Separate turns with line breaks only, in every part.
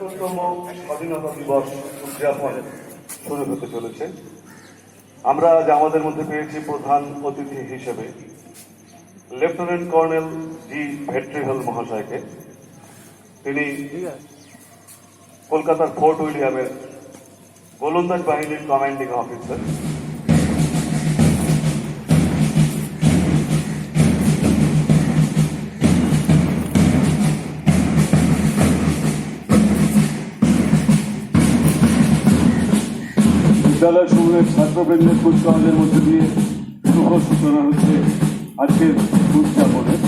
৭৫তম স্বাধীনতা দিবস উদযাপন শুরু হতে চলেছে। আমরা আজ আমাদের মধ্যে পেয়েছি প্রধান অতিথি হিসেবে লেফটেন্যান্ট কর্নেল জি ভেট্রিহল মহাশয়কে। তিনি কলকাতার ফোর্ট উইলিয়ামের গোলন্দাজ বাহিনীর কমান্ডিং অফিসার। বিদ্যালয় সমূহের ছাত্রবৃন্দের কুচকাওয়াজের মধ্যে দিয়ে শুভ সূচনা হচ্ছে আজকের উদযাপনের।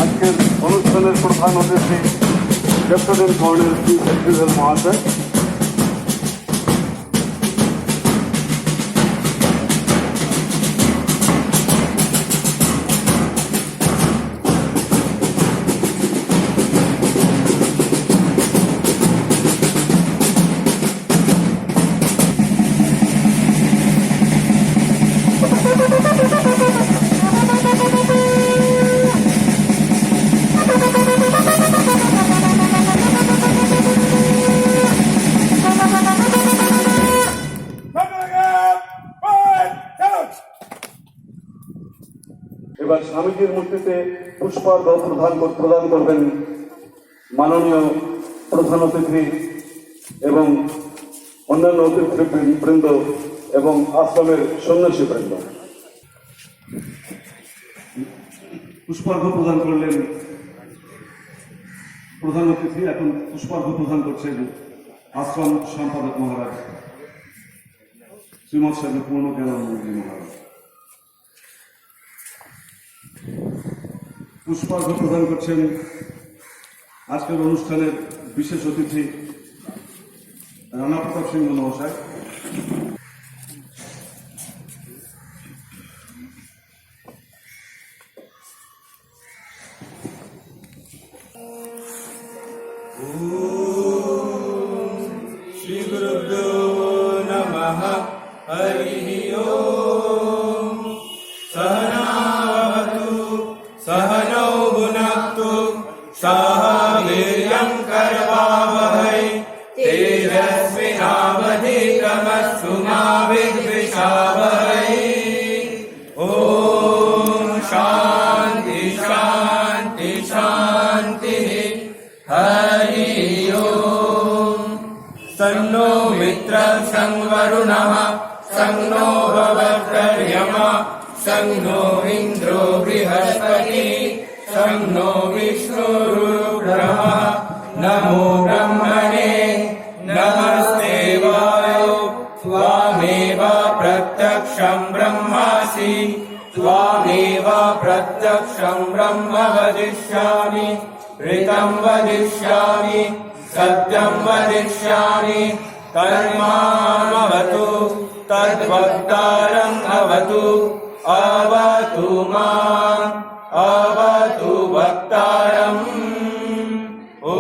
আজকের অনুষ্ঠানের প্রধান অতিথি লেফটেন্যান্ট কর্নেল জি ভেট্রিহল মহাশয়। এবার স্বামীজির মূর্তিতে পুষ্পার্ঘ্য প্রদান করবেন মাননীয় প্রধান অতিথি এবং অন্যান্য অতিথিবৃন্দ এবং আশ্রমের সন্ন্যাসী বৃন্দ। পুষ্পার্ঘ্য প্রদান করলেন প্রধান অতিথি। এখন পুষ্পার্ঘ্য প্রদান করছেন আশ্রম সম্পাদক মহারাজ শ্রীমৎ স্বামী পূর্ণজ্ঞানানন্দজি মহারাজ। পুষ্পার্ঘ্য প্রদান করছেন আজকের অনুষ্ঠানের বিশেষ অতিথি রানা প্রতাপ সিংহ মহাশয়।
শ্রী গুরুভ্যো নমঃ। হরি ওম। সহনাভবতু सहनौ भुनक्तु सह वीर्यं करवावहै तेजस्विनावधीतमस्तु मा विद्विषावहै। ॐ शान्ति शान्ति शान्तिः। हरि ओम्। सन्नो मित्रः संवरुणः सन्नो भवत्वर्यमा सन्नो इन्द्रो बृहस्पतिः सन्नो विष्णुरुग्रहः। नमो ब्रह्मणे नमस्ते वायो त्वामेव प्रत्यक्षं ब्रह्मासि त्वामेव प्रत्यक्षं ब्रह्म वदिष्यामि ऋतं वदिष्यामि सत्यं वदिष्यामि। कर्मामवतु तद्वक्तारम् अवतु अवतु माम् अवतु वक्तारम्। ॐ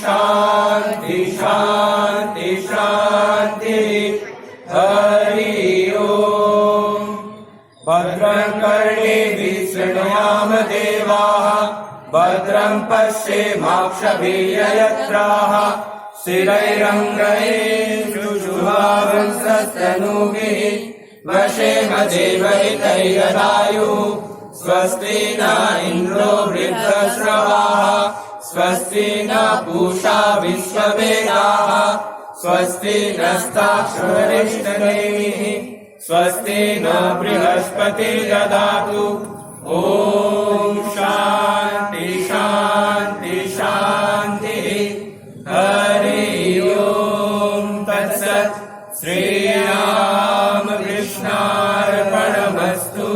शान्ति शान्ति शान्तिः। हरि ओम्। भद्रं कर्णेभिः शृणुयाम देवाः भद्रं पश्येमाक्षभिर्यजत्राः स्थिरैरङ्गैर्जुषुभावंसस्तनूभिः वशेम देवहितैर्यदायुः। स्वस्ति न इन्द्रो वृद्धश्रवाः स्वस्ति न पूषा विश्ववेदाः स्वस्ति नस्ताक्षरिष्टनेमिः स्वस्ति न बृहस्पतिर्दधातु। ॐ शान्ति शान्ति शान्तिः। हरि ओम् तत्सत्। श्रीरामकृष्णार्पणमस्तु।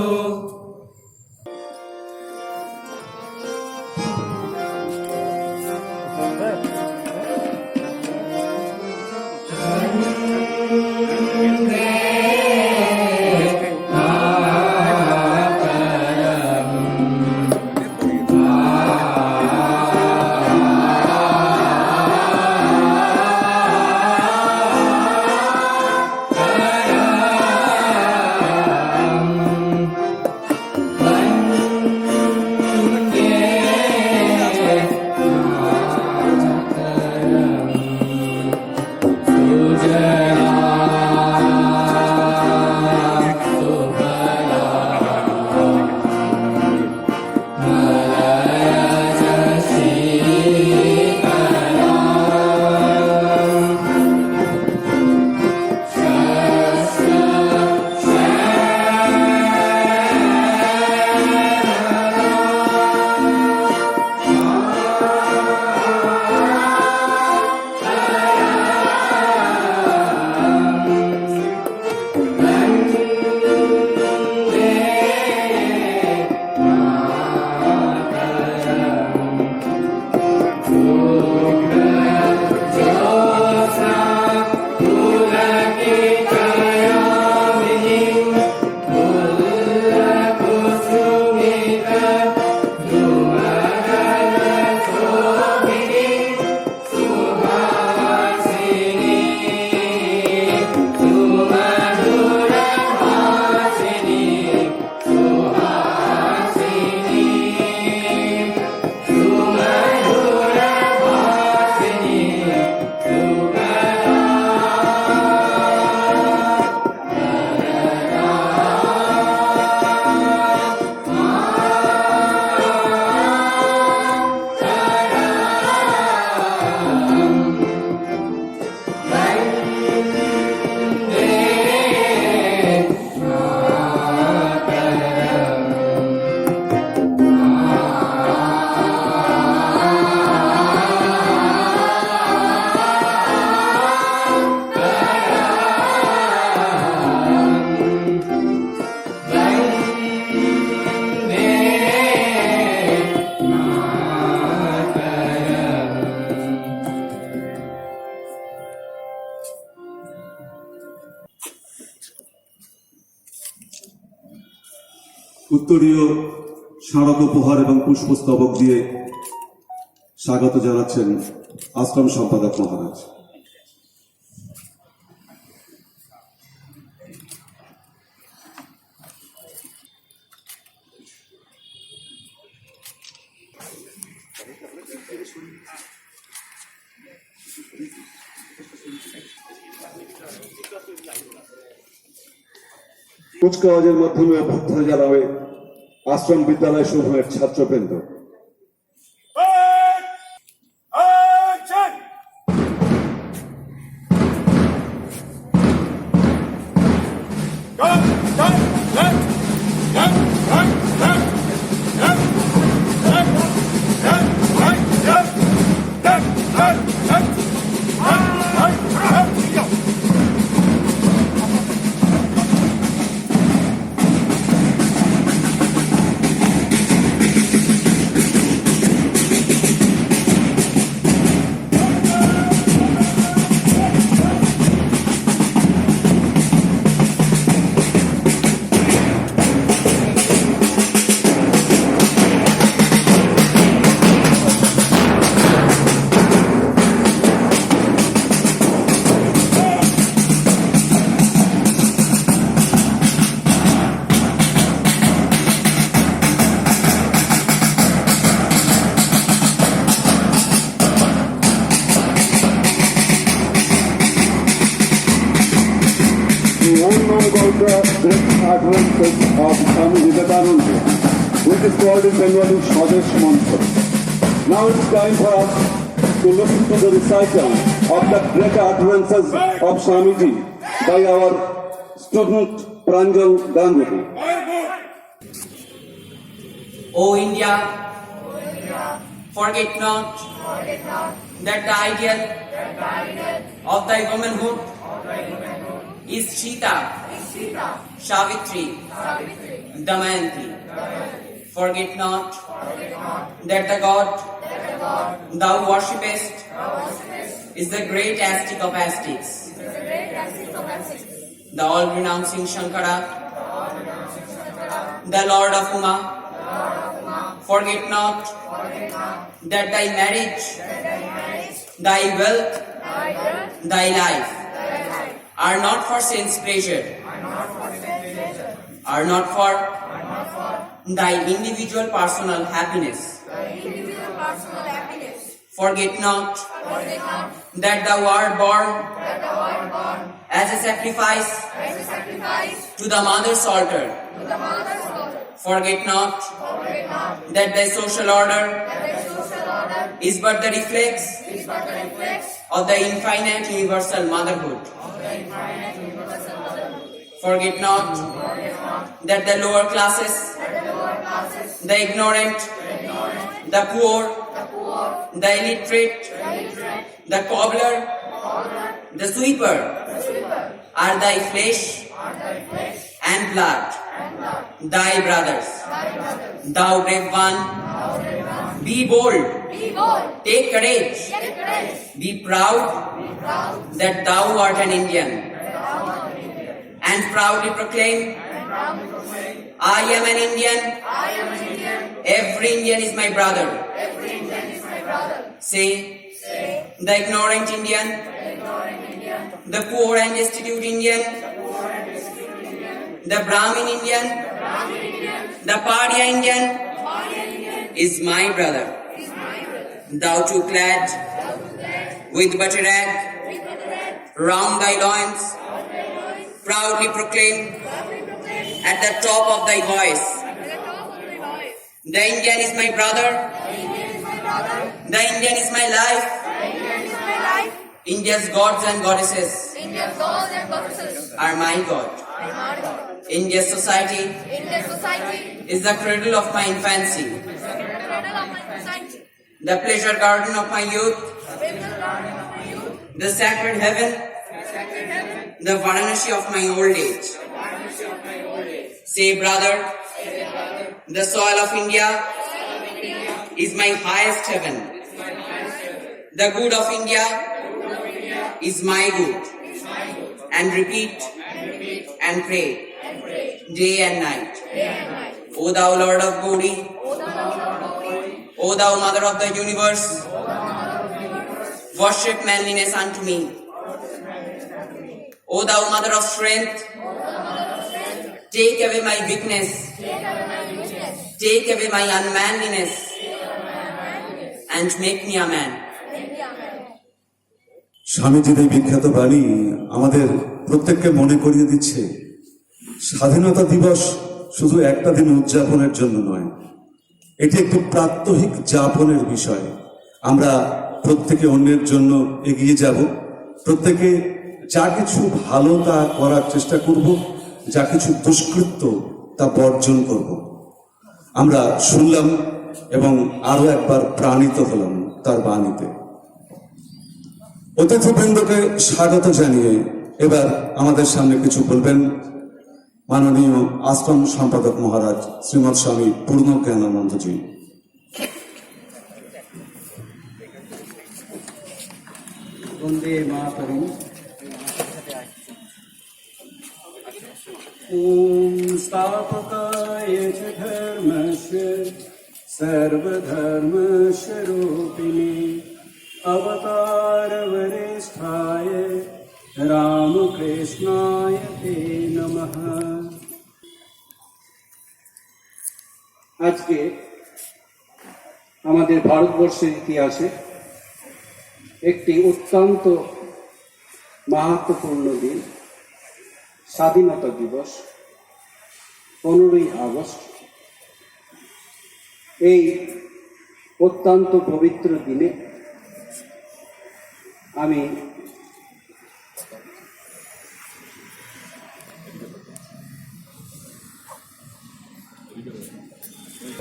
উত্তরীয় স্মারক উপহার এবং পুষ্পস্তবক দিয়ে স্বাগত জানাচ্ছেন আশ্রম সম্পাদক মহারাজ। কুচকাওয়াজের মাধ্যমে অভ্যর্থনা জানাবে আশ্রম বিদ্যালয় সমূহের ছাত্রবৃন্দ। You all know about the great adventures of Swami Vivekananda, which is called in Bengali Swadesh Mantra. Now it's time for us to listen to the recital of the great adventures of Swamiji by our student Pranjal Gandhi.
O India, forget not that the ideal of thy womanhood is Sita, Savitri, Damayanti. Forget not that the God thou worshipest is the great ascetic of ascetics, the all-renouncing Shankara, the Lord of Uma. Forget not that thy marriage, thy wealth, thy life are not for sense pleasure, are not for thy individual personal happiness. Forget not that thou art born as a sacrifice to the mother's altar. Forget not that thy social order is but the reflex of the infinite universal motherhood. Forget not that the lower classes, the ignorant, the poor, the illiterate, the cobbler, the sweeper are thy flesh and blood, thy brothers. Thou brave one, be bold, take courage, be proud that thou art an Indian, and proudly proclaim, I am an Indian, every Indian is my brother. Say, the ignorant Indian, the poor and destitute Indian, the Brahmin Indian, the Paria Indian is my brother. Thou too clad with butter rag round thy loins, proudly proclaim at the top of thy voice, the Indian is my brother, the Indian is my life. India's gods and goddesses are my God. India's society is the cradle of my infancy, the pleasure garden of my youth, the sacred heaven, the Varanasi of my old age. Say, brother, the soil of India is my highest heaven. The good of India is my good. And repeat and pray day and night. O thou Lord of Gauri, O thou Mother of the universe, worship manliness unto me. O thou Mother of strength, take away my weakness, take away my unmanliness, and make me a man.
স্বামীজির এই বিখ্যাত বাণী আমাদের প্রত্যেককে মনে করিয়ে দিচ্ছে স্বাধীনতা দিবস শুধু একটা দিন উদযাপনের জন্য নয়, এটি একটি প্রাত্যহিক যাপনের বিষয়। আমরা প্রত্যেকে অন্যের জন্য এগিয়ে যাব, প্রত্যেকে যা কিছু ভালো তা করার চেষ্টা করব, যা কিছু দুষ্কৃত্য তা বর্জন করব। আমরা শুনলাম এবং আরো একবার প্রাণিত হলাম তার বাণীতে। অতিথিবৃন্দকে স্বাগত জানিয়ে এবার আমাদের সামনে কিছু বলবেন মাননীয় আশ্রম সম্পাদক মহারাজ শ্রীমৎ স্বামী পূর্ণজ্ঞানানন্দজি।
বন্দে মাতরম। ওম স্থাপকায় চ ধর্মস্য সর্বধর্মস্য রূপিণে অবতার বরিষ্ঠায় রামকৃষ্ণায় তে নমঃ। আজকে আমাদের ভারতবর্ষের ইতিহাসে একটি অত্যন্ত মাহাত্ম্যপূর্ণ দিন, স্বাধীনতা দিবস, 15ই আগস্ট। এই অত্যন্ত পবিত্র দিনে আমি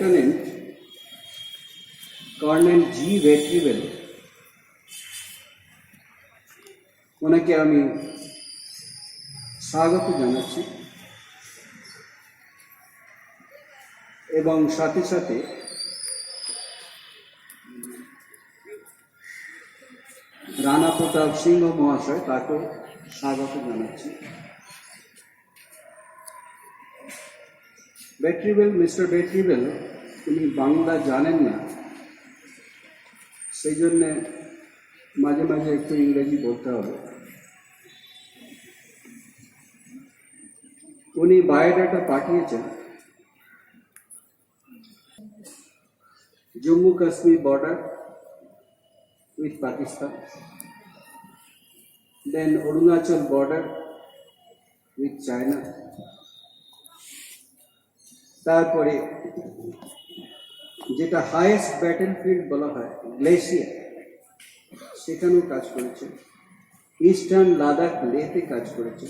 লেফটেন্যান্ট কর্নেল জি ভেট্রিবেল, ওনাকে আমি স্বাগত জানাচ্ছি এবং সাথে সাথে রানা প্রতাপ সিংহ মহাশয় তাকেও স্বাগত জানাচ্ছি। মিস্টার ভেট্রিবেল উনি বাংলা জানেন না, সেই জন্যে মাঝে মাঝে একটু ইংরেজি বলতে হবে। উনি বায়োডাটা পাঠিয়েছেন Jammu Kashmir border with Pakistan, then Arunachal border with China, তারপরে যেটা হাইয়েস্ট ব্যাটেলফিল্ড বলা হয় গ্লেশিয়ার, সেখানেও কাজ করেছে। ইস্টার্ন লাদাখ লেতে কাজ করেছে।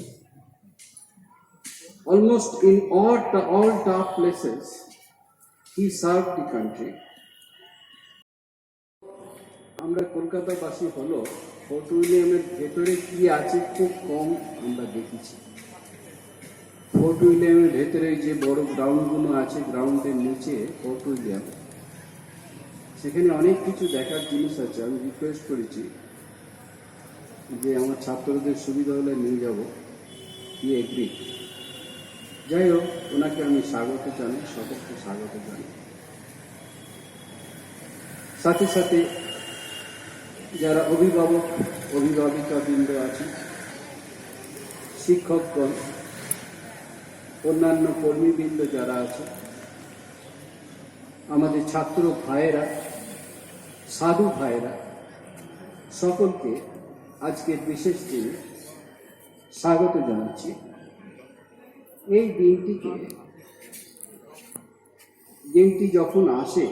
Almost in all top places he served the country. আমরা কলকাতাবাসী হলো ফোর্ট উইলিয়ামের ভেতরে কি আছে খুব কম আমরা দেখেছি। ফোর্ট উইলিয়ামের ভেতরে যে বড় গ্রাউন্ডগুলো আছে, গ্রাউন্ডের নিচে ফোর্ট উইলিয়াম, সেখানে অনেক কিছু দেখার জিনিস আছে। আমি রিকোয়েস্ট করেছি যে আমার ছাত্রদের সুবিধা হলে নিয়ে যাব, কি এগ্রি। যাই হোক, ওনাকে আমি স্বাগত জানাই, সকলকে স্বাগত জানাই। সাথে সাথে যারা অভিভাবক অভিভাবিকা বৃন্দ আছেন, শিক্ষকগণ, অন্যান্য কর্মীবৃন্দ যারা আছে, আমাদের ছাত্র ভাইয়েরা, সাধু ভাইয়েরা, সকলকে আজকের বিশেষ দিনে স্বাগত জানাচ্ছি। এই দিনটি যখন আসে,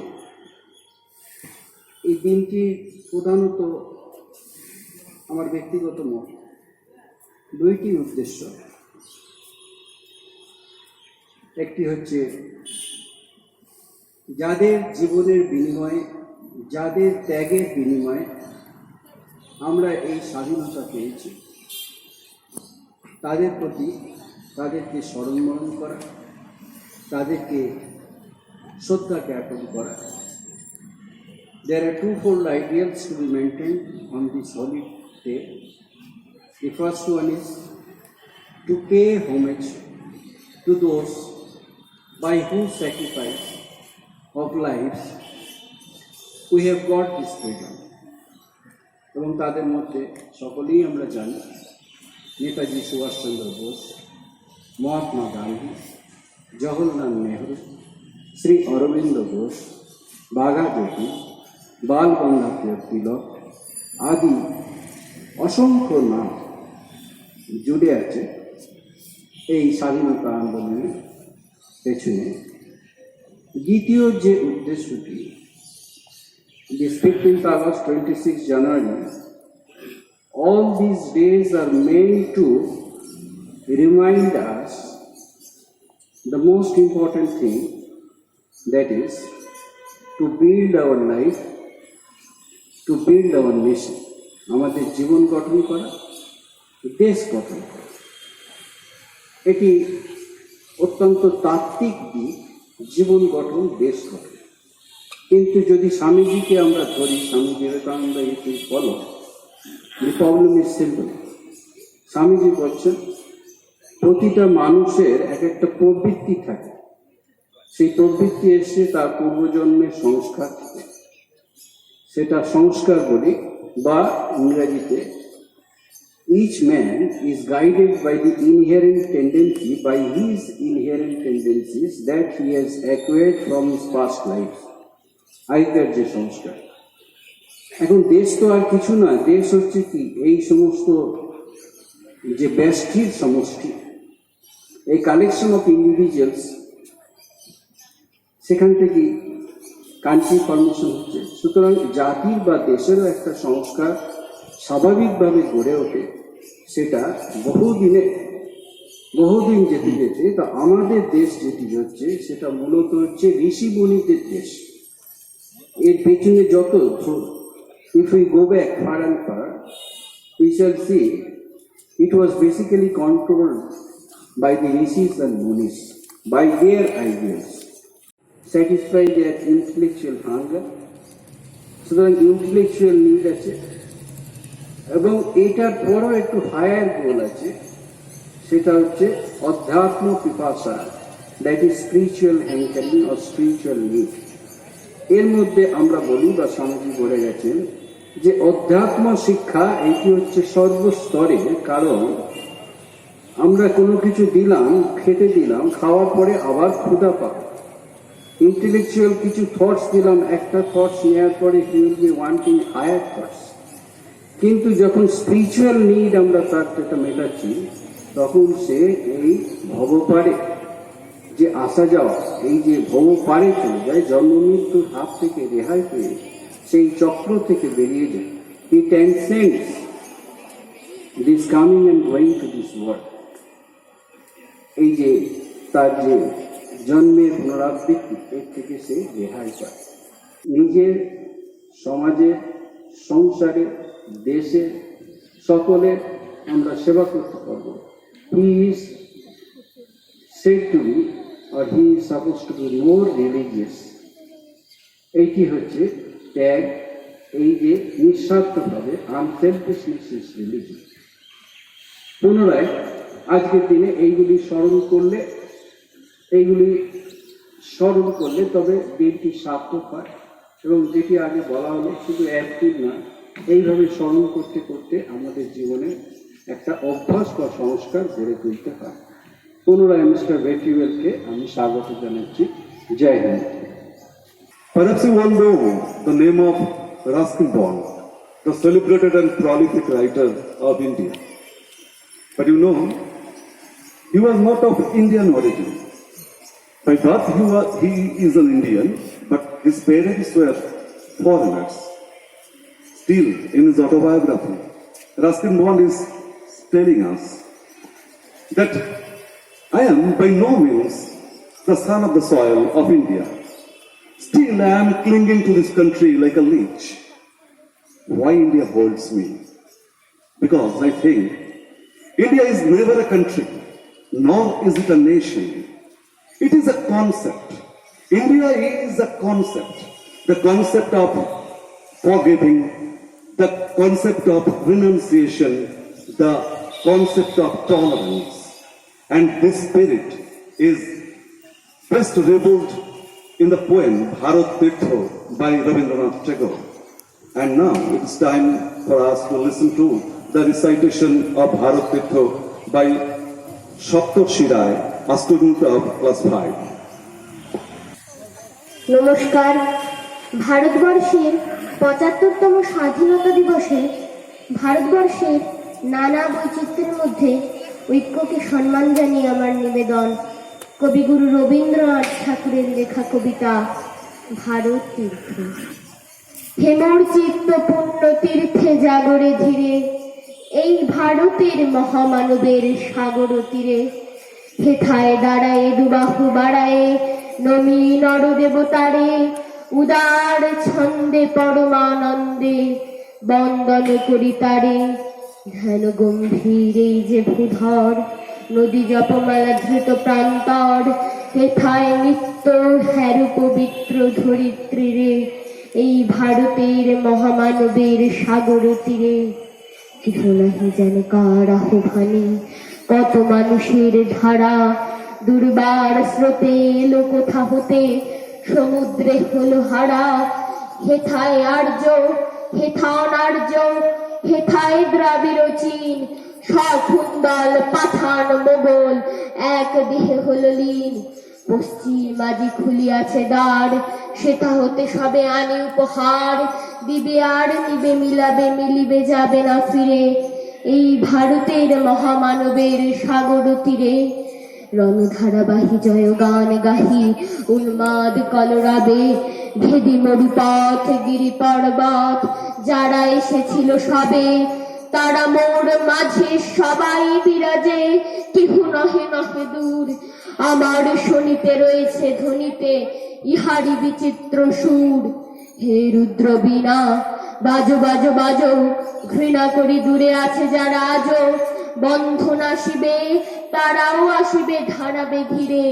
এই দিনটি প্রধানত আমার ব্যক্তিগত মত, দুইটি উদ্দেশ্য। একটি হচ্ছে যাদের জীবনের বিনিময়ে, যাদের ত্যাগের বিনিময়ে আমরা এই স্বাধীনতা পেয়েছি, তাদের প্রতি তাদেরকে স্মরণ করা, তাদেরকে শ্রদ্ধা জ্ঞাপন করা। There are twofold ideals to be maintained on this holy day. The first one is to pay homage to those by whose sacrifice of lives we have got this freedom. এবং তাদের মধ্যে সকলেই আমরা জানি নেতাজি সুভাষচন্দ্র বোস, মহাত্মা গান্ধী, জওহরলাল নেহরু, শ্রী অরবিন্দ ঘোষ, বাঘা জ্যোতি, বাল গঙ্গাধর তিলক আদি অসংখ্য নাম জুড়ে আছে এই স্বাধীনতা আন্দোলনের পেছনে। দ্বিতীয় যে উদ্দেশ্যটি, this 15th August, 26th January, all these days are meant to remind us the most important thing, that is to build our life, to build our nation. আমাদের জীবন গঠন করা, দেশ গঠন করা। এটি অত্যন্ত তাত্ত্বিক দিক, জীবন গঠন, দেশ গঠন। কিন্তু যদি স্বামীজিকে আমরা ধরি, স্বামী বিবেকানন্দ এটি বলো, the problem is simple. Swamiji বলছেন প্রতিটা মানুষের এক একটা প্রবৃত্তি থাকে, সেই প্রবৃত্তি এসে তার পূর্বজন্মের সংস্কার থাকে, সেটা সংস্কার বলি, বা ইংরেজিতে each man is guided by the inherent tendency, by his inherent tendencies that he has acquired from his past life. আগেকার যে সংস্কার। এখন দেশ তো আর কিছু না, দেশ হচ্ছে কি এই সমস্ত যে ব্যষ্টির সমষ্টি, এই কালেকশন অফ ইন্ডিভিজুয়ালস, সেখান থেকে কান্ট্রি ফরমেশন হচ্ছে। সুতরাং জাতির বা দেশেরও একটা সংস্কার স্বাভাবিকভাবে গড়ে ওঠে, সেটা বহুদিন যেতে যেতে তো আমাদের দেশ যেটি হচ্ছে সেটা মূলত হচ্ছে ঋষি বণিকদের দেশ। এর পেছনে যত, if we go back far and far, we shall see it was basically controlled by the rishis and munis, by their ideas, satisfy their intellectual hunger. সুতরাং ইন্টেলেকচুয়াল নিড আছে, এবং এটার পরও একটু হায়ার গোল আছে, সেটা হচ্ছে অধ্যাত্ম পিপাসা, that is spiritual হ্যাঙ্কারিং or spiritual need. এর মধ্যে আমরা বলি বা স্বামীজি বলে গেছেন যে অধ্যাত্ম শিক্ষা এটি হচ্ছে সর্বস্তরের, কারণ আমরা কোনো কিছু দিলাম, খেতে দিলাম, খাওয়ার পরে আবার ক্ষুধা পাবো। ইন্টেলেকচুয়াল কিছু থটস দিলাম, একটা থটস নেওয়ার পরে he will be wanting higher thoughts. কিন্তু যখন স্পিরিচুয়াল নিড আমরা তার যেটা মেটাচ্ছি, তখন সে এই ভবপারে যে আসা যাওয়া, এই যে ভবপারে চলে যায়, জন্ম মৃত্যুর হাত থেকে রেহাই পেয়ে সেই চক্র থেকে বেরিয়ে যায়। He transcends this coming and going to this world. এই যে তার যে জন্মের পুনরাবৃত্তি, এর থেকে সে রেহাই পায়। নিজের সমাজে, সংসারে, দেশে সকলে আমরা সেবা করতে পারবো। He is said to be, or he is supposed to be more religious. এইটি হচ্ছে ত্যাগ, এই যে নিঃস্বার্থভাবে, আনসেলফিশনেস ইজ রিলিজিয়ন। পুনরায় আজকের দিনে এইগুলি স্মরণ করলে তবে দিনটি সার্থক হয়। এবং যেটি আগে বলা হলো, শুধু একদিন না, এইভাবে স্মরণ করতে করতে আমাদের জীবনে একটা অভ্যাস বা সংস্কার গড়ে তুলতে হয়। পুনরায় মিস্টার বেটিওয়েলকে আমি স্বাগত জানাচ্ছি। জয় Hind.
Perhaps you all know the name of Ruskin Bond, the celebrated and prolific writer of India. But you know, he was not of Indian origin. By birth he is an Indian, but his parents were foreigners. Still, in his autobiography, Ruskin Bond is telling us that I am by no means the son of the soil of India. Still, I am clinging to this country like a leech. Why India holds me? Because I think India is never a country, nor is it a nation. It is a concept. India is a concept. The concept of forgiving, the concept of renunciation, the concept of tolerance. And this spirit is best revealed in the poem Bharat Tirtha by Rabindranath Tagore. And now it's time for us to listen to the recitation of Bharat Tirtha by Saptarshi Rai, a student of class 5.
নমস্কার। ভারতবর্ষের ৭৫তম স্বাধীনতা দিবসে ভারতবর্ষের নানা বৈচিত্র্যের মধ্যে ঐক্যকে সম্মান জানিয়ে আমার নিবেদন কবিগুরু রবীন্দ্রনাথ ঠাকুরের লেখা কবিতা ভারত তীর্থ। হেমর চিত্ত পূর্ণ তীর্থে জাগরে ধীরে, এই ভারতের মহামানবের সাগর তীরে, হেথায় দাঁড়ায়ে দুবাহু বাড়ায়ে নমি নর দেবতারে, উদার ছন্দে পরমানন্দে বন্দন করি তারে। ধ্যান গম্ভীর এই যে ভূধর, নদী জপমালা ধৃত প্রান্তর, হেথায় নিত্য হ্যারু পবিত্র ধরিত্রীরে, এই ভারতের মহামানবের সাগর তীরে। কেহ নাহি জানে কার আহ্বানে, কত মানুষের ধারা, দুর্বার স্রোতে এলো কোথা হতে, সমুদ্রে হলো হারা। হেথায় আর্য, হেথা অনার্য, হেথায় দ্রাবিড় চীন, সখুন্দল পাঠান মোগল এক দেহে হলো লীন। পশ্চিম আজি খুলিয়াছে দ্বার, সেটা হতে সবে আনে উপহার, দিবে আর নিবে মিলাবে মিলিবে যাবে না ফিরে, এই ভারতের মহামানবের সাগর তীরে। রণধারাবাহী জয় গান গাহি উন্মাদ কলরাবে, ভেদি মরুপথ গিরি পর্বত যারা এসেছিল সবে, তারা মোর মাঝে সবাই বিরাজে, কেহ নহে নহে দূর। আমার শনিতে রয়েছে ধ্বনিতে ইহারি বিচিত্র সুর। হে রুদ্র বীণা বাজো বাজো বাজো, ঘৃণা করি দূরে আছে যারা আজো, বন্ধন আসিবে তারাও আসিবে ধারাবে ধীরে,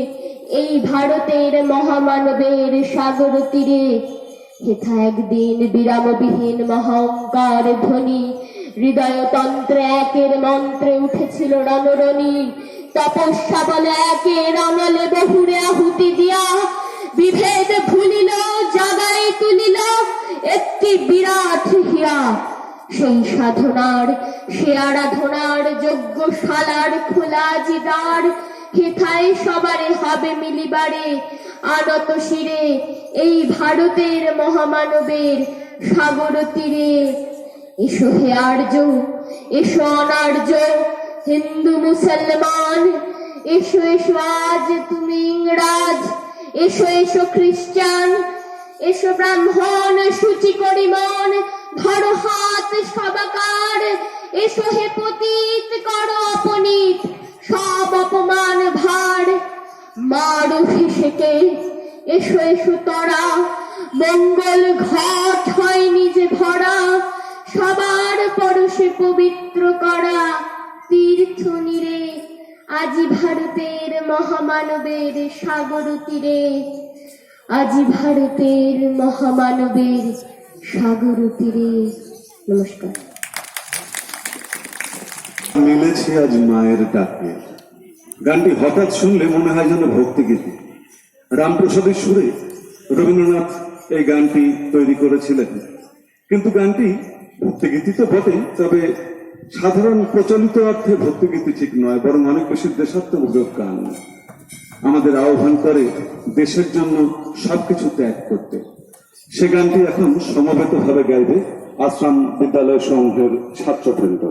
এই ভারতের মহামানবের সাগর তীরে। হেথা একদিন বিরামবিহীন মহঙ্কার ধ্বনি, হৃদয়তন্ত্রে একের মন্ত্রে উঠেছিল রণরণী। তপস্যা বলে একের অনলে বহুরে আহুতি দিয়া, বিভেদ ভুলিল জাগাই তুলিল একটি বিরাট হিয়া। সেই সাধনার সে আরাধনার যজ্ঞশালার খোলা জিদার, হেথায় সবারে হবে মিলিবারে আনত শিরে, এই ভারতের মহামানবের সাগর তীরে। এসো হে আর্য, এসো অনার্য, হিন্দু মুসলমান, এসো এসো আজ তুমি ইংরাজ, এসো এসো খ্রিস্টান, এসো ব্রাহ্মণ সূচি করি মন, ধরো হাত সবাকার, এসো হে পতিত করো অপনীত সব অপমান ভার। মার অভিষেকে এসো এসো তরা, মঙ্গল ঘট হয়নি যে ভরা, সবার পরশে পবিত্র করা তীর্থ নীরে, আজি ভারতের মহামানবের সাগর তীরে, আজি ভারতের মহামানবের সাগর তীরে। নমস্কার।
মিলেছে আজ মায়ের ডাকে, গানটি হঠাৎ শুনলে মনে হয় যেন ভক্তিগীতি। রামপ্রসাদের সুরে রবীন্দ্রনাথ এই গানটি তৈরি করেছিলেন, কিন্তু গানটি ভক্তিগীতি তো বটেই, তবে সাধারণ প্রচলিত অর্থে ভক্তিগীতি ঠিক নয়, বরং অনেক বেশি দেশাত্মবোধক গান। আমাদের আহ্বান করে দেশের জন্য সবকিছু ত্যাগ করতে। সে গানটি এখন সমবেতভাবে গাইবে আশ্রম বিদ্যালয় সমূহের ছাত্রবৃন্দ।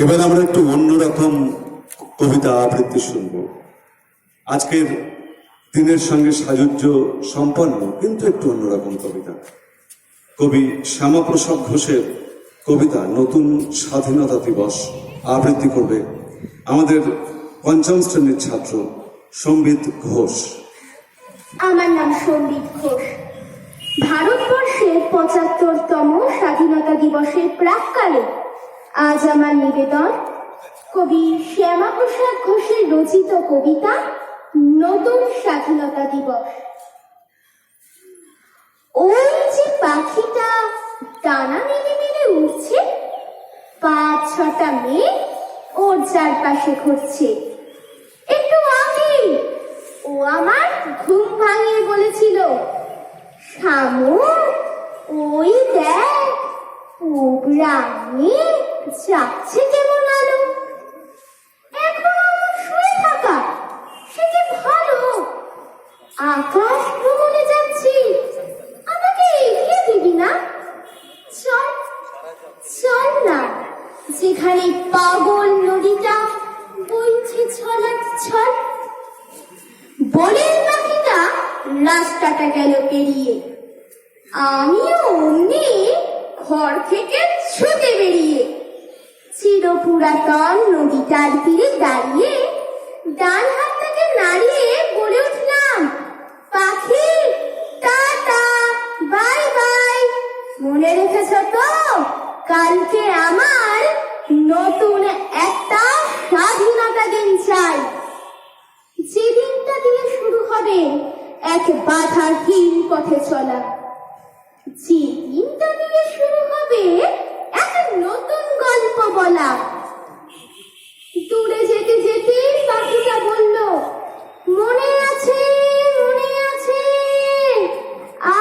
এবার আমরা একটু অন্যরকম কবিতা আবৃত্তি শুনব। আজকের দিনের সঙ্গে সাযুজ্য সম্পন্ন, কিন্তু একটু অন্যরকম কবিতা। কবি শ্যামাপ্রসাদ ঘোষের কবিতা নতুন স্বাধীনতা দিবস আবৃত্তি করবে আমাদের পঞ্চম শ্রেণীর ছাত্র সম্বিত ঘোষ।
আমার নাম সম্বিত ঘোষ। ভারতবর্ষের ৭৫তম স্বাধীনতা দিবসের প্রাক্কালে আজ আমার নিবেদন কবি শ্যামাপ্রসাদ ঘোষের রচিত কবিতা নতুন স্বাধীনতা দিবস। ওই যে পাখিটা ডানা মেলে মেলে উঠছে, ৫-৬টা মেয়ে ওর চারপাশে ঘুরছে। একটু আগে ও আমার ঘুম ভাঙিয়ে বলেছিল, শামু ওই দেখ পুবরাঙে যাচ্ছে কেমন আলো। এখন আমার শুয়ে থাকা সে কি ভালো, আকাশ ভ্রমণে যাচ্ছি, আমাকে এগিয়ে দিবি না? চল চল না, যেখানে পাগল নদীটা বইছে ছলাৎ ছল। বনের পাখিটা রাস্তাটা গেল পেরিয়ে, আমিও অমনি ঘর থেকে ছুটে বেরিয়ে চির পুরাতন নদীটার তীরে দাঁড়িয়ে ডান হাতটাকে নাড়িয়ে বলে উঠলাম, পাখি টাটা বাই বাই। মনে রেখেছ তো, কালকে আমার নতুন একটা স্বাধীনতা দিন চাই। যে দিনটা দিয়ে শুরু হবে এক বাধাহীন পথে চলা, যে দিনটা দিয়ে শুরু হবে এক নতুন গল্প বলা। দূরে যেতে যেতে পাখিটা বলল, মনে আছে মনে আছে,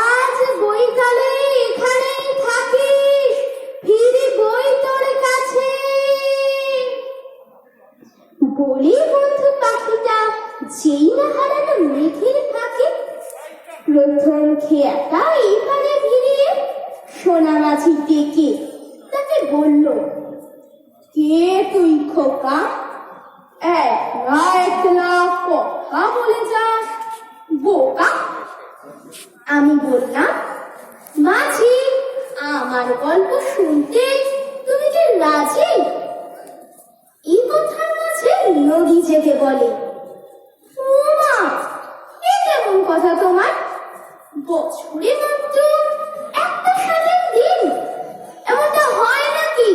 আজ বৈকালে এখানেই থাকিস, ফিরি বই তোর কাছে। বলি বন্ধু পাখিটা যেই না হারানো মেঘের ফাঁকে প্রথম খেয়াটা এখানে ভিড়িয়ে সোনামাছি ডেকে তাকে বলল, কে তুই খোকা, একলা একলা কথা বলে যাস বোকা। আমি বললাম, মাঝি আমার গল্প শুনতে তুমি কি রাজি? এই কথার মাঝে নদী জেগে বলে, ও মা, এ কেমন কথা তোমার? বছরে মাত্র একটা স্বাধীন দিন, এমনটা হয় নাকি?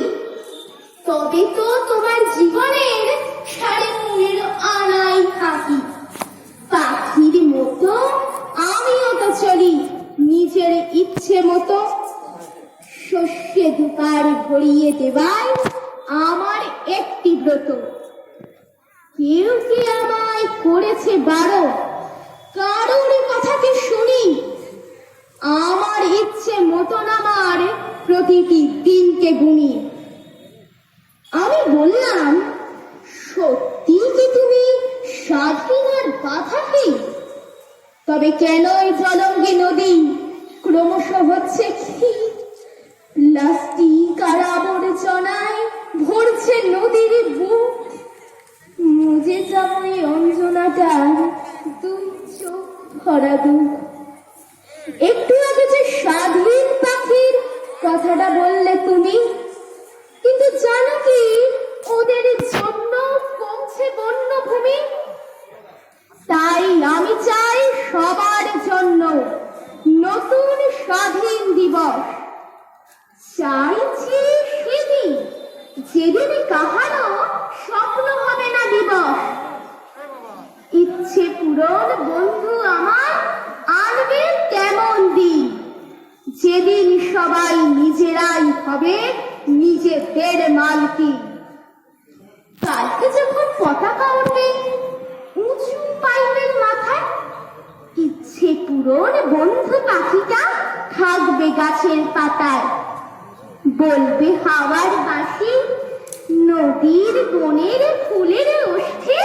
তবে তো তোমার জীবনের ১৫.৫ আনাই থাকি। পাখির মতো আমিও তো চলি নিজের ইচ্ছে মতো। শস্যে দুপার ভরিয়ে দেওয়াই আমার একটি ব্রত। কেউ কি আমায় করেছে বারণ, কারোর কথাকে শুনি? আমার ইচ্ছে মতন আমার প্রতিটি দিনকে গুনি। আমি বললাম, সত্যি কি তুমি স্বাধীন আর বাধাহীন? তবে কেন এই জলঙ্গি নদী ক্রমশ হচ্ছে কি? প্লাস্টিক আর আবর্জনায় ভরছে নদীর বুক। মুজে যাব এই অঞ্জনাটার দুই চোখ ভরা দুঃখ। একটু আগে যে স্বাধীন পাখির কথাটা বললে তুমি, কিন্তু জানো কি ওদের জন্য কমছে বন্যভূমি? তাই আমি চাই সবার জন্য নতুন স্বাধীন দিবস। চাইছি সেদিন যেদিন কাহারও স্বপ্ন হবে না দিবস। ইচ্ছে পূরণ বন্ধু আমার আনবে তেমন দিন, যেদিন সবাই নিজেরাই হবে নিজেদের মালিক। কালকে যখন পতাকা ওঠে উঁচু পাইবেন মাথায়, ইচ্ছে পূরণ বন্ধু পাখিটা থাকবে গাছের পাতায়। বলবে হাওয়ার বাঁশি, নদীর বনের ফুলের ওষ্ঠে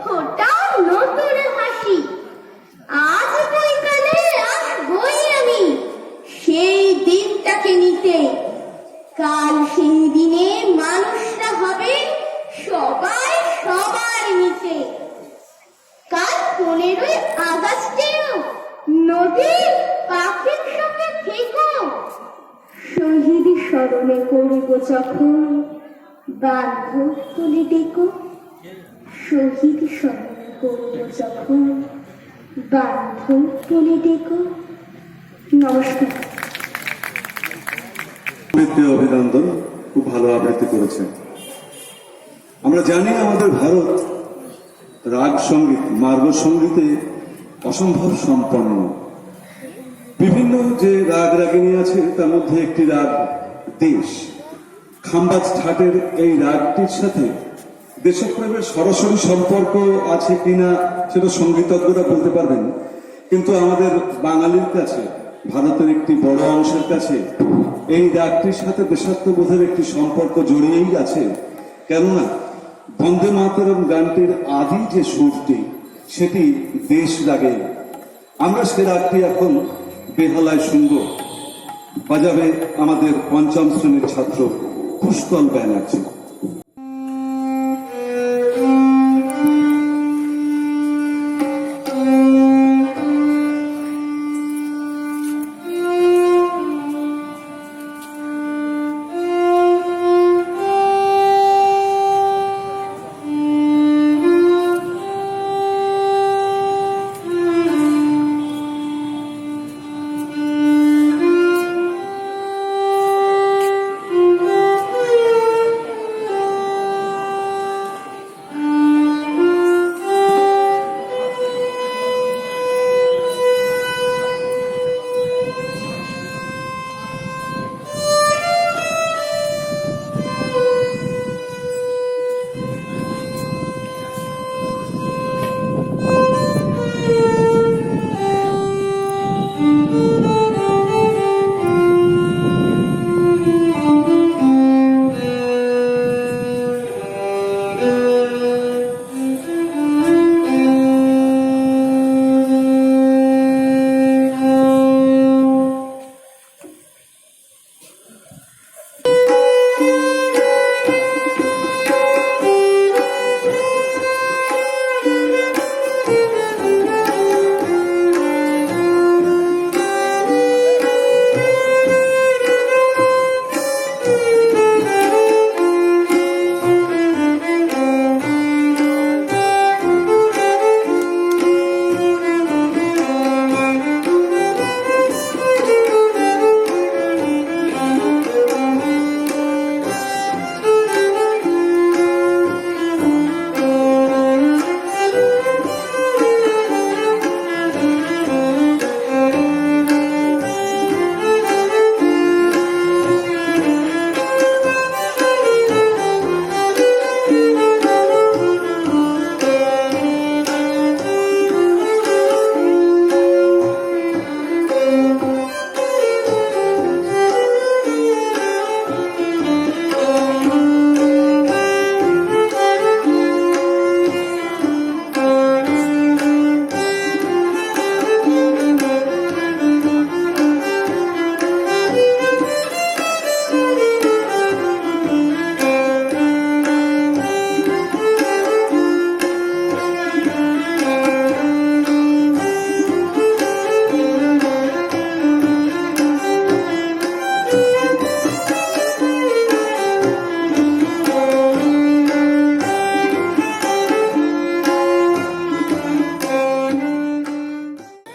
ফোটাও নতুন হাসি। আজ বৈকালে আসবই আমি সেই দিনটাকে নিতে। কাল সেই দিনে মানুষরা হবে সবাই সবার নিচে। কাল 15ই আগস্টেও নদীর পাখির সঙ্গে থেকো, শহীদ স্মরণে করব যখন বান্ধব তুলে ডেকো, শহীদ স্মরণে করব যখন বান্ধব তুলে ডেকো। নমস্কার।
অভিনন্দন, খুব ভালো আবৃত্তি করেছেন। আমরা জানি আমাদের ভারত রাগ সঙ্গীত, মার্গ সঙ্গীতে অসম্ভব সম্পন্ন। বিভিন্ন যে রাগ রাগিনী আছে তার মধ্যে একটি রাগ দেশ। খাম্বাজ ঠাটের এই রাগটির সাথে দেশপ্রেমের সরাসরি সম্পর্ক আছে কিনা সেটা সঙ্গীতজ্ঞরা বলতে পারবেন, কিন্তু আমাদের বাঙালির কাছে, ভারতের একটি বড় অংশের কাছে এই রাগটির সাথে দেশাত্মবোধের একটি সম্পর্ক জড়িয়েই আছে। কেননা বন্দে মাতরম গানটির আদি যে সুরটি সেটি দেশ রাগে। আমরা সে রাগটি এখন বেহালায় শুনব। বাজাবে আমাদের 5ম শ্রেণীর ছাত্র পুষ্কল ব্যানার্জি।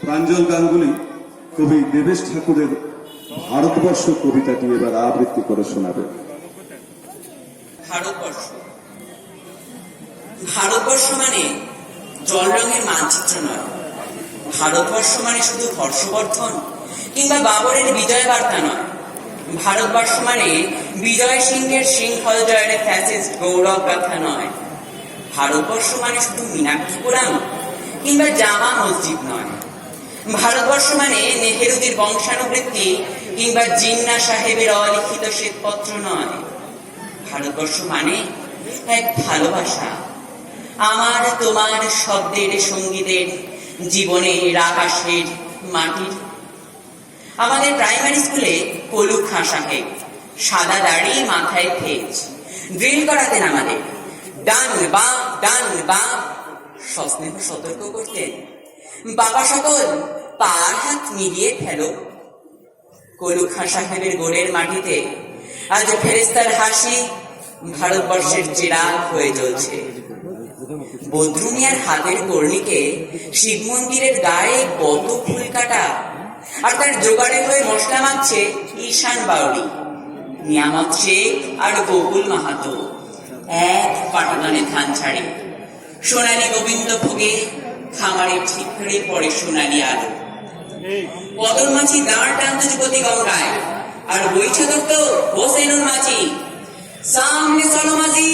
প্রাঞ্জল গাঙ্গুলি কবি দেবেশ ঠাকুরের ভারতবর্ষ কবিতাটি এবার আবৃত্তি করে শোনাবে।
ভারতবর্ষ। ভারতবর্ষ মানে জল রঙের মানচিত্র নয়। ভারতবর্ষ মানে শুধু হর্ষবর্ধন কিংবা বাবরের বিজয় বার্তা নয়। ভারতবর্ষ মানে বিজয় সিংহের সিংহল জয়ের ফ্যাসিস্ট গৌরব গাথা নয়। ভারতবর্ষ মানে শুধু মীনাক্ষীপুরাম কিংবা জামা মসজিদ নয়। ভারতবর্ষ মানে নেহেরুদের বংশানুবৃত্তি কিংবা জিন্না সাহেবের অলিখিত শ্বেতপত্র নয়। ভারতবর্ষ মানে এক ভালোবাসা, আমার তোমার শব্দের সঙ্গীতের, জীবনের আকাশের মাটির। আমাদের প্রাইমারি স্কুলে কলু খাঁ সাহেব, সাদা দাড়ি মাথায় ফেজ, ড্রিল করাতেন আমাদের, ডান বাম সস্নেহ সতর্ক করতেন, বাবা সকল পার হাত মিলিয়ে ফেলো। কলু খাঁ সাহেবের গোড়ের মাটিতে আজ ফেরেস্তার হাসি ভারতবর্ষের চিরাগ হয়ে জ্বলছে। বদ্রুমিয়ার হাতের কর্ণিকে শিব মন্দিরের গায়ে কত ফুল কাটা, আর তার জোগাড়ে হয়ে মশলা মাখছে ঈশান বাউরি, নিয়ামত শেখ আর গোকুল মাহাতো এক পাটাদানে ধান ছাড়ে। সোনালী গোবিন্দ ভোগে খামারে ঠিক করে পড়ে সোনালী আলো। পদর মাঝি দাঁড় টানতে যুবতী গঙ্গায়, আর বইছে তো হোসেনুর মাঝি। সামনে চলো মাঝি,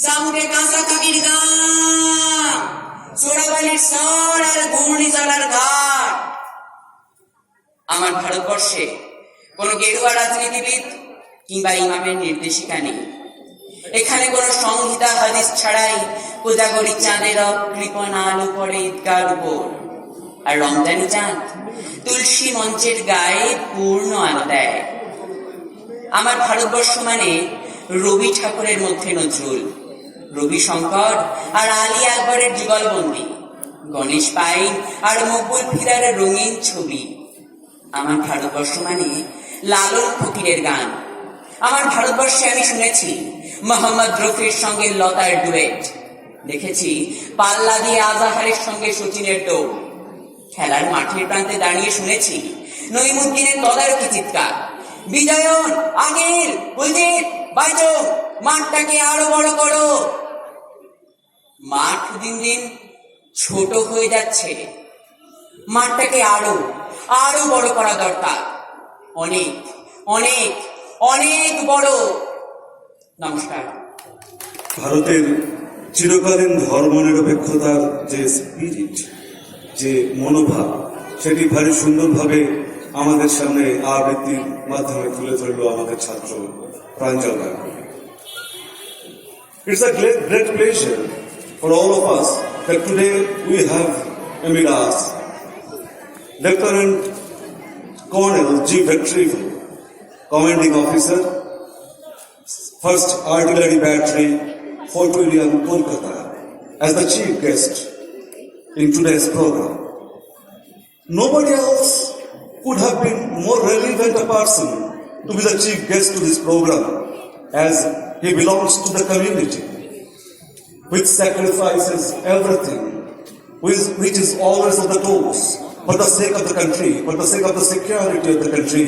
সামনে কাঁচা কাকির গান, চোরাবালির সর আর ঘূর্ণি চলার ঘাট। আমার ভারতবর্ষে কোন গেরুয়া রাজনীতিবিদ কিংবা ইমামের নির্দেশিকা নেই। এখানে কোন সংহিতা হাদিস ছাড়াই কোজাগরি চাঁদের কৃপণ আলো পড়ে ঈদগার উপর, আর রমজানি চাঁদ তুলসী মঞ্চের গায়ে পূর্ণ আলো দেয়। আমার ভারতবর্ষ মানে রবি ঠাকুরের মধ্যে নজরুল, রবি শঙ্কর আর আলী আকবরের যুগলবন্দি, গণেশ পাইন আর মকবুল ফিরার রঙিন ছবি। আমার ভারতবর্ষ মানে লালন ফকিরের গান। আমার ভারতবর্ষে আমি শুনেছি মোহাম্মদ রফির সঙ্গে লতার ডুয়েট, দেখেছি পাল্লা দিয়ে আজাহারের সঙ্গে সচিনের দৌড়, খেলার মাঠের প্রান্তে দাঁড়িয়ে শুনেছি নইমুদ্দিনের তদারকি চিৎকার, বিজয়ন আনিল কুলদীপ বাইজো মাঠটাকে আরো বড় করো। মাঠ দিন দিন ছোট হয়ে যাচ্ছে, মাঠটাকে আরো আরো বড় করা দরকার, অনেক অনেক অনেক বড়। নমস্কার।
ভারতের চিরকালীন ধর্মনিরপেক্ষতার যে স্পিরিট, যে মনোভাব, সেটি ভারী সুন্দরভাবে আমাদের সামনে আবৃত্তির মাধ্যমে তুলে ধরল আমাদের ছাত্র প্রাঞ্জল Ganguly. It's a great pleasure for all of us that today we have amid us Lieutenant Colonel G. Retrieval, Commanding Officer, 1st Artillery Battery, Fort William, Kolkata, as the chief guest in today's program. Nobody else could have been more relevant a person to be the chief guest to this program, as he belongs to the community, which sacrifices everything, which is always at the doors, for the sake of the country, for the sake of the security of the country,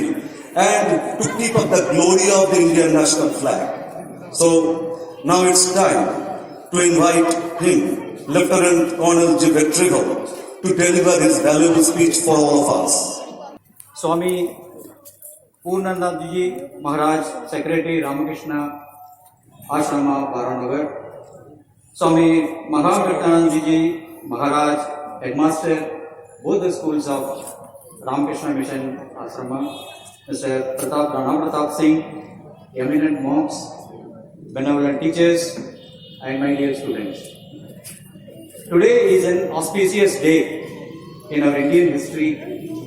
and to keep up the glory of the Indian national flag. So now it's time to invite him, Lieutenant Colonel G. Retrieval, to deliver his valuable speech for all of us.
Swami Purnananda ji Maharaj, secretary Ramakrishna Ashram Baranagar, Swami Mahavirananda ji Maharaj, headmaster both the schools of Ramakrishna Mission Ashrama, Mr. Rana Pratap Singh, eminent monks, benevolent teachers, and my dear students. Today is an auspicious day in our Indian history.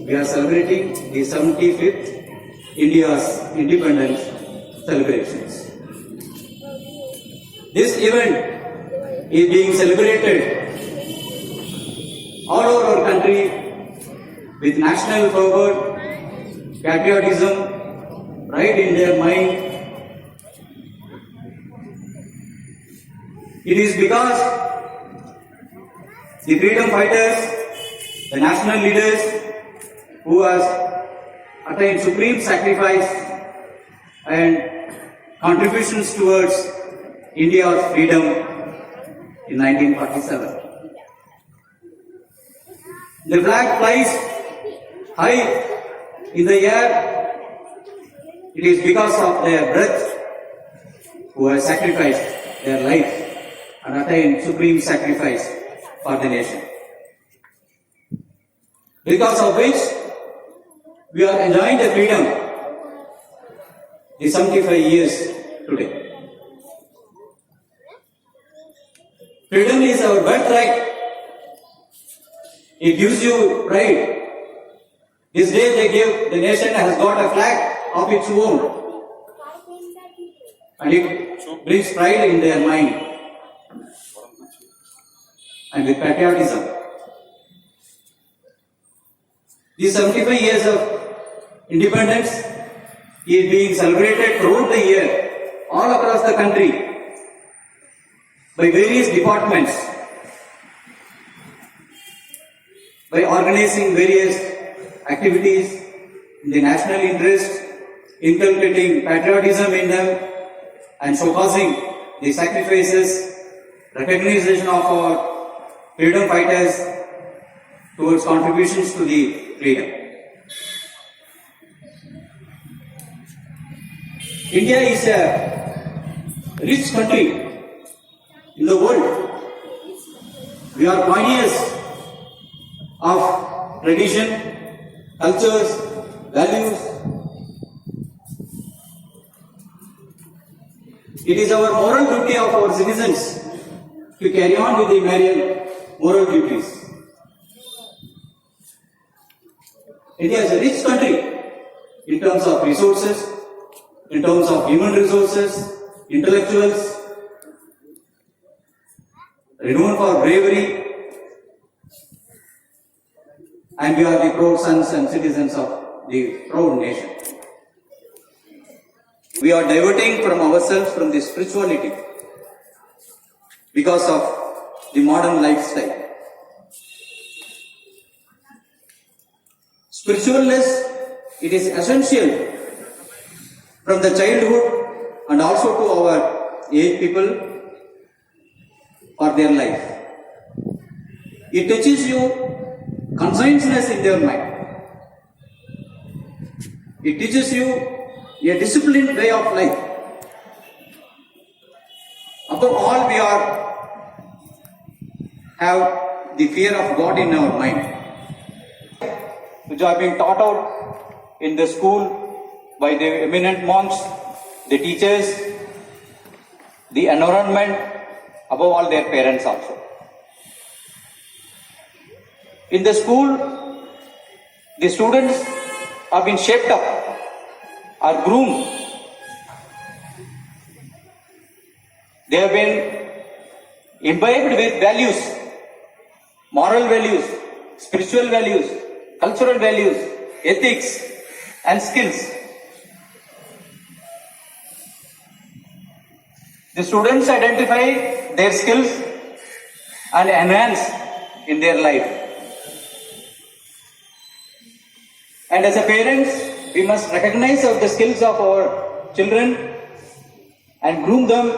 We are celebrating the 75th India's independence celebrations. This event is being celebrated all over our country with national fervor, patriotism, pride in their mind. It is because the freedom fighters, the national leaders who has attained supreme sacrifice and contributions towards India's freedom in 1947. The flag flies high in the air. It is because of their breath who have sacrificed their life and attained supreme sacrifice for the nation. Because of which we are enjoying the freedom the 75 years today. Freedom is our birthright. It gives you pride. This day the nation has got a flag of its own. and it brings pride in their mind and with patriotism. These 75 years of independence is being celebrated throughout the year all across the country by various departments, by organizing various activities in the national interest, inculcating patriotism in them and showcasing the sacrifices, recognition of our freedom fighters towards contributions to the freedom. India is a rich country in the world. We are pioneers of tradition, cultures, values. It is our moral duty of our citizens to carry on with the myriad moral duties. India is a rich country in terms of resources, in terms of human resources, intellectuals, renowned for bravery, and we are the proud sons and citizens of the proud nation. We are diverting from ourselves from the spirituality because of the modern lifestyle. Spiritualness, it is essential from the childhood and also to our aged people for their life. It teaches you conscientiousness in their mind. It teaches you a disciplined way of life. Above all, we have the fear of God in our mind, which are being taught out in the school by the eminent monks, the teachers, the environment, above all their parents also. In the school, the students have been shaped up, are groomed. They have been imbibed with values, moral values, spiritual values, cultural values, ethics, and skills. The students identify their skills and enhance in their life. And as a parents, we must recognize the skills of our children and groom them,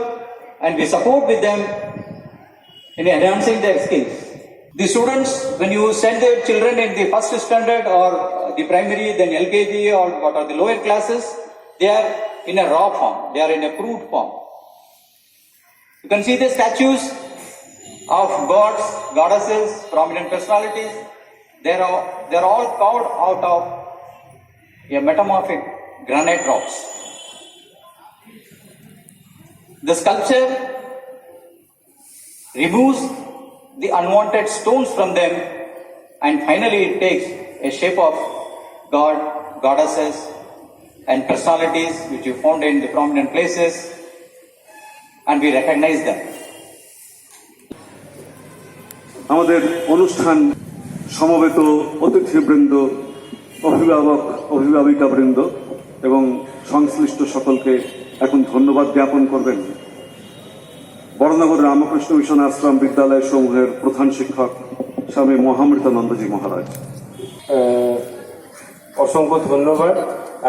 and we support with them in enhancing their skills. The students, when you send their children in the first standard or the primary, then LKG or what are the lower classes, they are in a raw form, they are in a crude form. You can see the statues of gods, goddesses, prominent personalities. They are all carved out of a metamorphic granite rocks. The sculpture removes the unwanted stones from them, and finally it takes a shape of god, goddesses, and personalities which you found in the prominent places, and we recognize them.
আমাদের অনুষ্ঠান সমবেত অতিথিবৃন্দ, অভিভাবক অভিভাবিকাবৃন্দ এবং সংশ্লিষ্ট সকলকে এখন ধন্যবাদ জ্ঞাপন করবেন বড়নগর রামকৃষ্ণ মিশন আশ্রম বিদ্যালয় সমূহের প্রধান শিক্ষক স্বামী মহামৃতানন্দজি মহারাজ।
অসংখ্য ধন্যবাদ।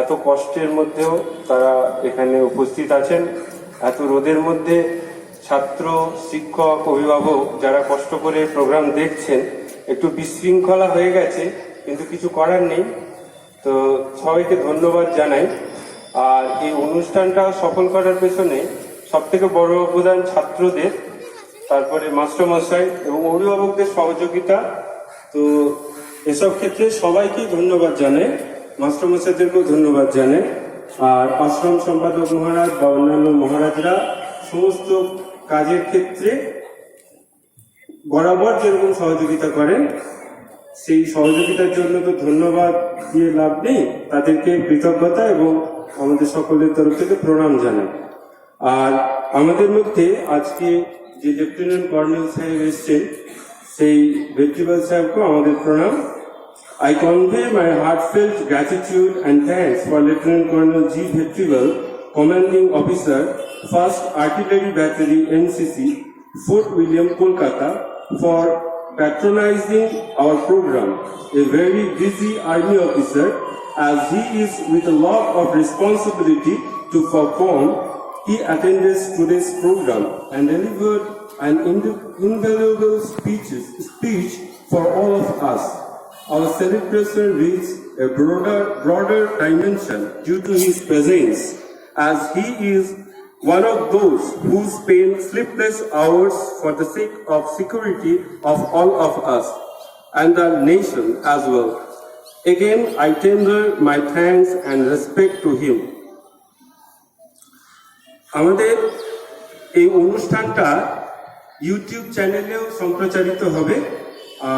এত কষ্টের মধ্যেও তারা এখানে উপস্থিত আছেন। এত রোদের মধ্যে ছাত্র, শিক্ষক, অভিভাবক যারা কষ্ট করে প্রোগ্রাম দেখছেন, একটু বিশৃঙ্খলা হয়ে গেছে, কিন্তু কিছু করার নেই। তো সবাইকে ধন্যবাদ জানাই। আর এই অনুষ্ঠানটা সফল করার পেছনে সব থেকে বড় অবদান ছাত্রদের, তারপরে মাস্টারমশাই এবং অভিভাবকদের সহযোগিতা। তো এসব ক্ষেত্রে সবাইকেই ধন্যবাদ জানাই, মাস্টারমশাইদেরকেও ধন্যবাদ জানাই। আর আশ্রম সম্পাদক মহারাজ বা অন্যান্য মহারাজরা সমস্ত কাজের ক্ষেত্রে বরাবর যেরকম সহযোগিতা করেন, সেই সহযোগিতার জন্য তো ধন্যবাদ দিয়ে লাভ নেই, তাদেরকে কৃতজ্ঞতা এবং আমাদের সকলের তরফ থেকে প্রণাম জানাই। আর আমাদের মধ্যে আজকে যে লেফটেন্যান্ট কর্নেল সাহেব এসছেন সেই ভেট্রিবাল সাহেবকে আমাদের প্রণাম। I convey my heartfelt gratitude and thanks for Lieutenant Colonel G. Bhetriwal, Commanding Officer, 1st Artillery Battery NCC, Fort William, Kolkata, for patronizing our program. A very busy army officer, as he is with a lot of responsibility to perform, he attended today's program and delivered an invaluable speech for all of us. Our celebration reached a broader dimension due to his presence, as he is one of those who spend sleepless hours for the sake of security of all of us and the nation as well. Again, I tender my thanks and respect to him. আমাদের এই অনুষ্ঠানটা YouTube চ্যানেলেও সম্প্রচারিত হবে,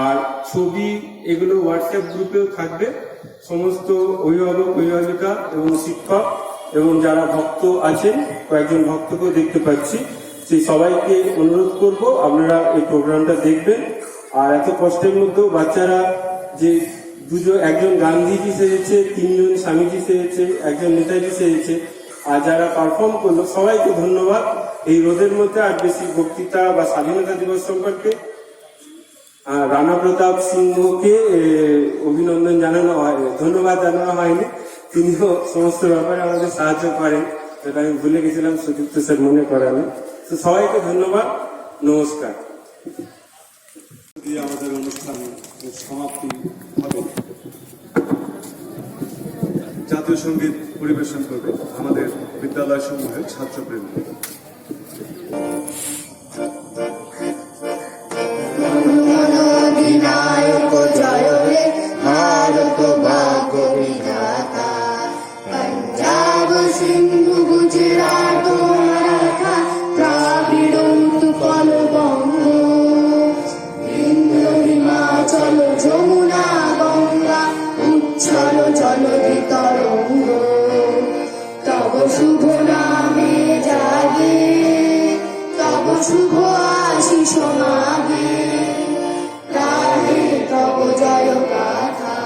আর ছবি এগুলো WhatsApp গ্রুপেও থাকবে। সমস্ত অভিভাবক, অভিভাবিকা এবং শিক্ষক এবং যারা ভক্ত আছেন, কয়েকজন ভক্তকেও দেখতে পাচ্ছি, সেই সবাইকে অনুরোধ করব আপনারা এই প্রোগ্রামটা দেখবেন। আর এত কষ্টের মধ্যেও বাচ্চারা যে একজন গান্ধীজি সেজেছে, 3 জন স্বামীজি সেজেছে, একজন নেতাজি সেজেছে, আর যারা পারফর্ম করলো সবাইকে ধন্যবাদ। এই রোদের মধ্যে আর বেশি বক্তৃতা বা স্বাধীনতা দিবস সম্পর্কে রানা প্রতাপ সিংহকে অভিনন্দন জানানো হয়, ধন্যবাদ জানানো হয়নি। তিনিও সমস্ত ব্যাপারে আমাদের সাহায্য করেন, যেটা আমি ভুলে গেছিলাম, সুযুক্ত স্যার মনে করালেন। তো সবাইকে ধন্যবাদ, নমস্কার।
দিয়ে আমাদের অনুষ্ঠান সমাপ্তি হবে। জাতীয় সঙ্গীত পরিবেশন করবে আমাদের বিদ্যালয় সমূহের ছাত্রবৃন্দ।
অধিনায়ক জয় হে ভারত ভাগ্য বিধাতা, পঞ্জাব সিন্ধু গুজরাট মারাঠা দ্রাবিড় উৎকল বঙ্গ, বিন্ধ্য হিমাচল যমুনা গঙ্গা উচ্ছল জলধি তরঙ্গ, তব শুভ নামে জাগে, তব শুভ আশিস মাগে, গাহে তব জয় গাথা।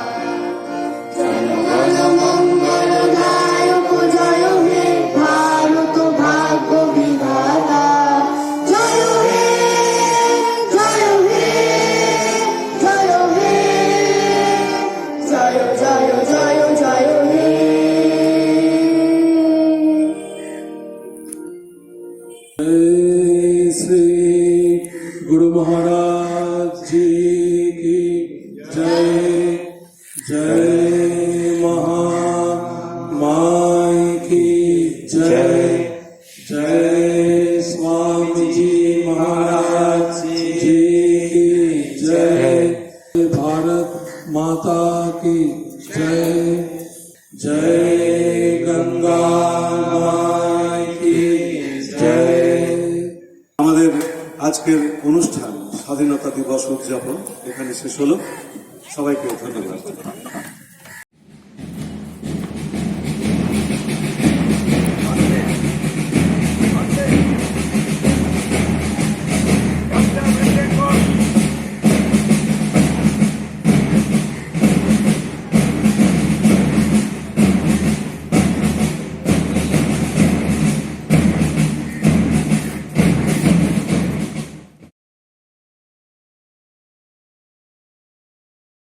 জনগণ মঙ্গল দায়ক জয় হে ভারত ভাগ্য বিধাতা, জয় হে জয় হে জয় হে জয় জয় জয় জয় হে।
श्री गुरु महाराज जी की जय। जय महामाई की जय। जय स्वामी जी महाराज जी की जय। भारत माता की जय। जय गंगा माई की जय।
আমাদের আজকের অনুষ্ঠান স্বাধীনতা দিবস উদযাপন এখানে শেষ হলো। সবাইকে ধন্যবাদ।